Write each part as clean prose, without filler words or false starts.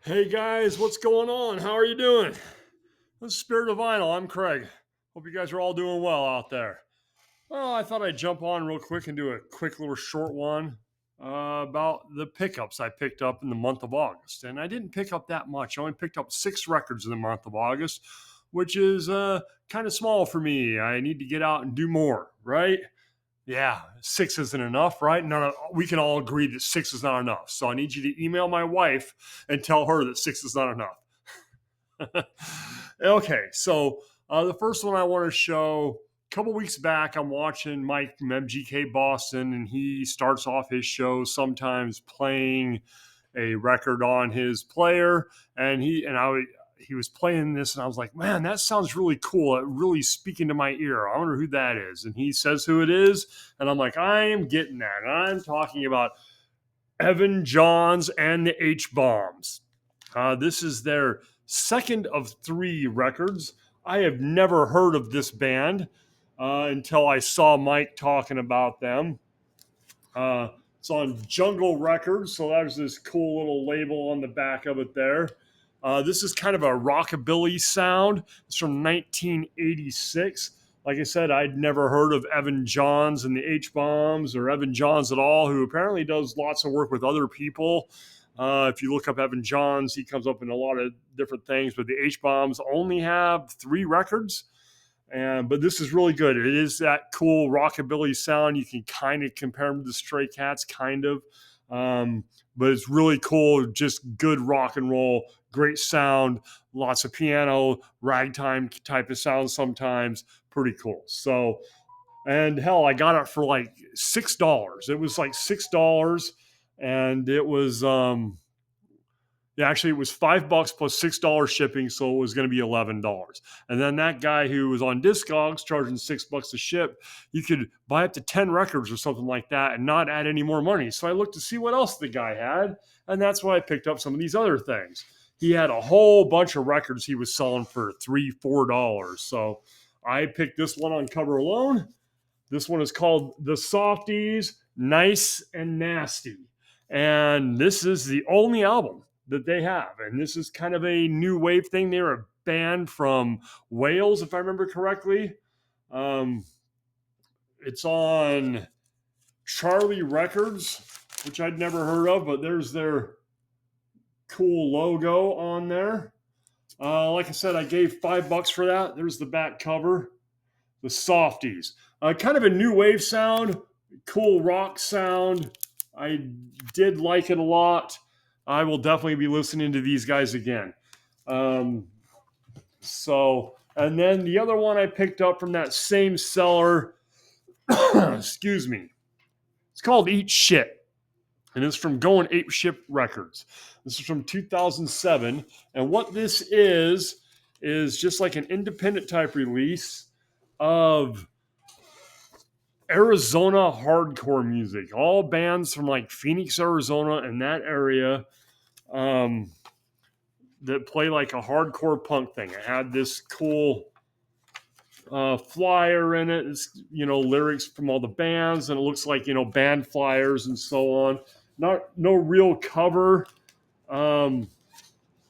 Hey guys, what's going on? How are you doing? This is Spirit of Vinyl. I'm Craig. Hope you guys are all doing well out there. Well, I thought I'd jump on real quick and do a quick little short one about the pickups I picked up in the month of August. And I didn't pick up that much. I only picked up 6 records in the month of August, which is kind of small for me. I need to get out and do more, right? Yeah, 6 isn't enough, right? We can all agree that 6 is not enough. So I need you to email my wife and tell her that 6 is not enough. Okay, so the first one I want to show. A couple weeks back, I'm watching Mike from MGK Boston, and he starts off his show sometimes playing a record on his player, and he was playing this, and I was like, man, that sounds really cool. It really speaking to my ear. I wonder who that is. And he says who it is, and I'm like, I am getting that. And I'm talking about Evan Johns and the H Bombs. This is their second of 3 records. I have never heard of this band until I saw Mike talking about them. It's on Jungle Records, so there's this cool little label on the back of it there. This is kind of a rockabilly sound. It's from 1986. Like I said, I'd never heard of Evan Johns and the H Bombs or Evan Johns at all, who apparently does lots of work with other people. If you look up Evan Johns, he comes up in a lot of different things, but the H Bombs only have 3 records. But this is really good. It is that cool rockabilly sound. You can kind of compare them to the Stray Cats, kind of. But it's really cool. Just good rock and roll, great sound, lots of piano, ragtime type of sound sometimes. Pretty cool. So, and hell, I got it for like $6. It was like $6, and it was yeah, actually, it was $5 plus $6 shipping, so it was going to be $11. And then that guy who was on Discogs charging $6 to ship, you could buy up to 10 records or something like that and not add any more money. So I looked to see what else the guy had, and that's why I picked up some of these other things. He had a whole bunch of records he was selling for $3, $4. So I picked this one on Cover Alone. This one is called The Softies, Nice and Nasty. And this is the only album that they have. And this is kind of a new wave thing. They're a band from Wales, if I remember correctly. Um, it's on Charlie Records, which I'd never heard of, but there's their cool logo on there. Like I said, I gave $5 for that. There's the back cover. The Softies. Kind of a new wave sound, cool rock sound. I did like it a lot. I will definitely be listening to these guys again. Um, and then the other one I picked up from that same seller, excuse me, it's called Eat Shit. And it's from Going Ape Ship Records. This is from 2007. And what this is just like an independent type release of Arizona hardcore music. All bands from like Phoenix, Arizona, and that area um, that play like a hardcore punk thing. It had this cool flyer in it. It's, lyrics from all the bands, and it looks like, band flyers and so on. No real cover. Um,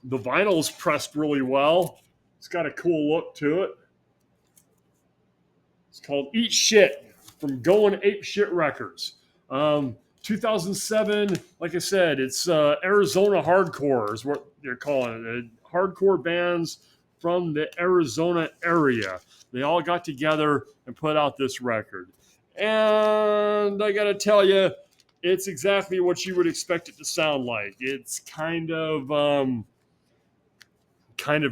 the vinyl's pressed really well. It's got a cool look to it. It's called Eat Shit from Going Ape Shit Records. 2007, like I said, it's Arizona hardcore is what they're calling it. Hardcore bands from the Arizona area. They all got together and put out this record. And I got to tell you, it's exactly what you would expect it to sound like. It's kind of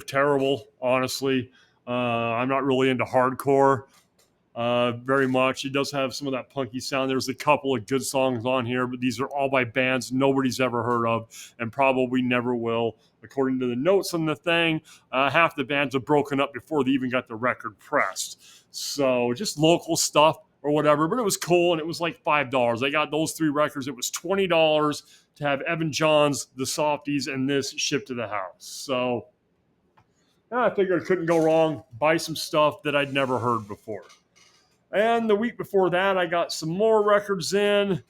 terrible, honestly. I'm not really into hardcore very much. It does have some of that punky sound. There's a couple of good songs on here, but these are all by bands nobody's ever heard of and probably never will. According to the notes on the thing, half the bands are broken up before they even got the record pressed. So just local stuff or whatever, but it was cool, and it was like $5. I got those 3 records. It was $20 to have Evan Johns, the Softies, and this shipped to the house. So I figured I couldn't go wrong. Buy some stuff that I'd never heard before. And the week before that, I got some more records in.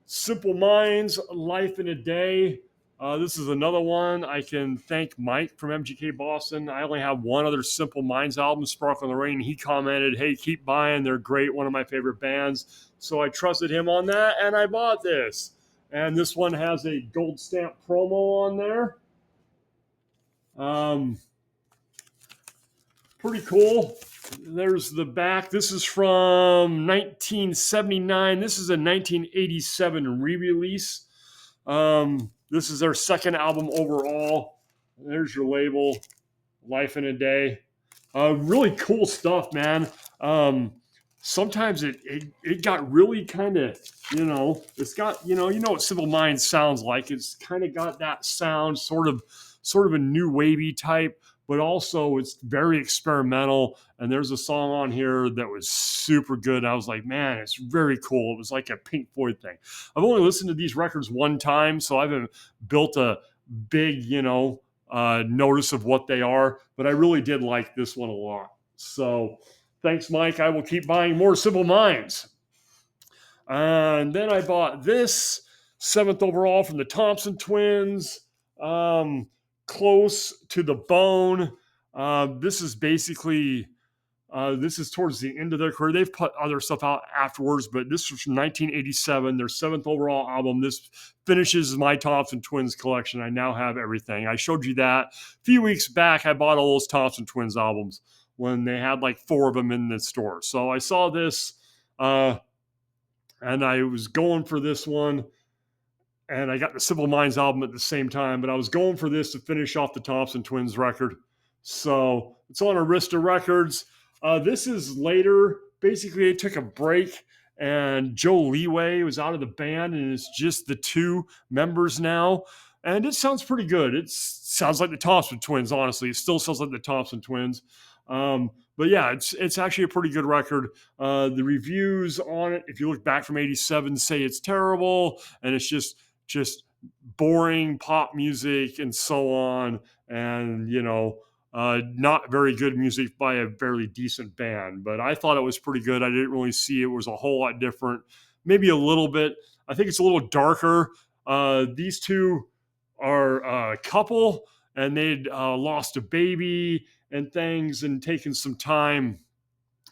Simple Minds, Life in a Day. This is another one. I can thank Mike from MGK Boston. I only have one other Simple Minds album, Sparkle in the Rain. He commented, hey, keep buying. They're great. One of my favorite bands. So I trusted him on that, and I bought this. And this one has a gold stamp promo on there. Pretty cool. There's the back. This is from 1979. This is a 1987 re-release. This is their second album overall. There's your label, Life in a Day. Really cool stuff, man. Sometimes it got really kind of, it's got, you know what Simple Minds sounds like. It's kind of got that sound, sort of a new wavy type, but also it's very experimental. And there's a song on here that was super good. I was like, man, it's very cool. It was like a Pink Floyd thing. I've only listened to these records one time, so I haven't built a big, notice of what they are, but I really did like this one a lot. So thanks, Mike. I will keep buying more Simple Minds. And then I bought this 7th overall from the Thompson Twins. Close to the Bone. This is basically, this is towards the end of their career. They've put other stuff out afterwards, but this was from 1987, their 7th overall album. This finishes my Thompson Twins collection. I now have everything. I showed you that a few weeks back. I bought all those Thompson Twins albums when they had like 4 of them in the store. So I saw this, and I was going for this one. And I got the Simple Minds album at the same time, but I was going for this to finish off the Thompson Twins record. So it's on Arista Records. This is later. Basically, they took a break, and Joe Leeway was out of the band, and it's just the 2 members now. And it sounds pretty good. It sounds like the Thompson Twins, honestly. It still sounds like the Thompson Twins. But yeah, it's actually a pretty good record. The reviews on it, if you look back from 87, say it's terrible, and it's just boring pop music and so on, and not very good music by a fairly decent band. But I thought it was pretty good. I didn't really see it was a whole lot different, maybe a little bit. I think it's a little darker. These 2 are a couple, and they'd lost a baby and things and taken some time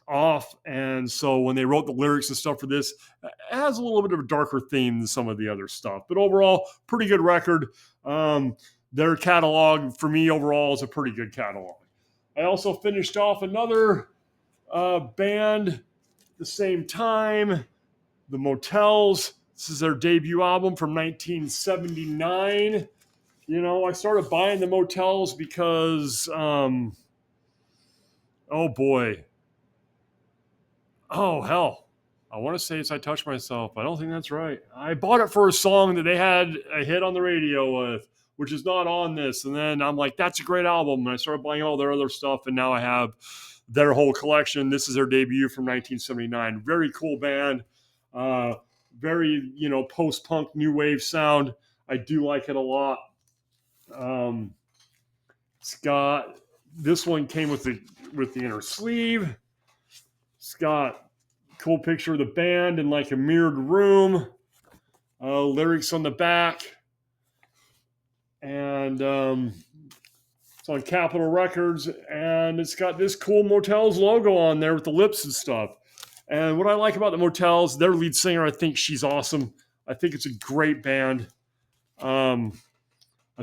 off, and so when they wrote the lyrics and stuff for this, it has a little bit of a darker theme than some of the other stuff, but overall pretty good record. Their catalog for me overall is a pretty good catalog. I also finished off another band at the same time, the Motels. This is their debut album from 1979. I started buying the Motels because oh boy, oh, hell. I want to say it's I Touch Myself. I don't think that's right. I bought it for a song that they had a hit on the radio with, which is not on this. And then I'm like, that's a great album. And I started buying all their other stuff, and now I have their whole collection. This is their debut from 1979. Very cool band. Very, post-punk new wave sound. I do like it a lot. It's got, this one came with the inner sleeve. It's got a cool picture of the band in like a mirrored room. Lyrics on the back. And it's on Capitol Records. And it's got this cool Motels logo on there with the lips and stuff. And what I like about the Motels, their lead singer, I think she's awesome. I think it's a great band. I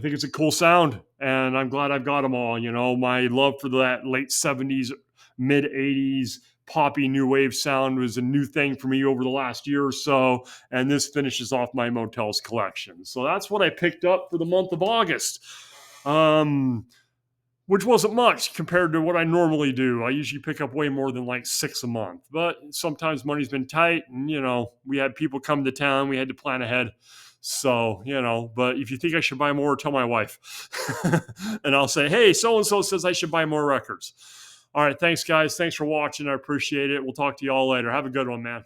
think it's a cool sound. And I'm glad I've got them all. My love for that late 70s, mid 80s poppy new wave sound was a new thing for me over the last year or so, and this finishes off my Motels collection. So that's what I picked up for the month of August, which wasn't much compared to what I normally do. I usually pick up way more than like 6 a month, but sometimes money's been tight, and we had people come to town, we had to plan ahead. So, but if you think I should buy more, tell my wife. And I'll say, hey, so-and-so says I should buy more records. All right, thanks, guys. Thanks for watching. I appreciate it. We'll talk to you all later. Have a good one, man.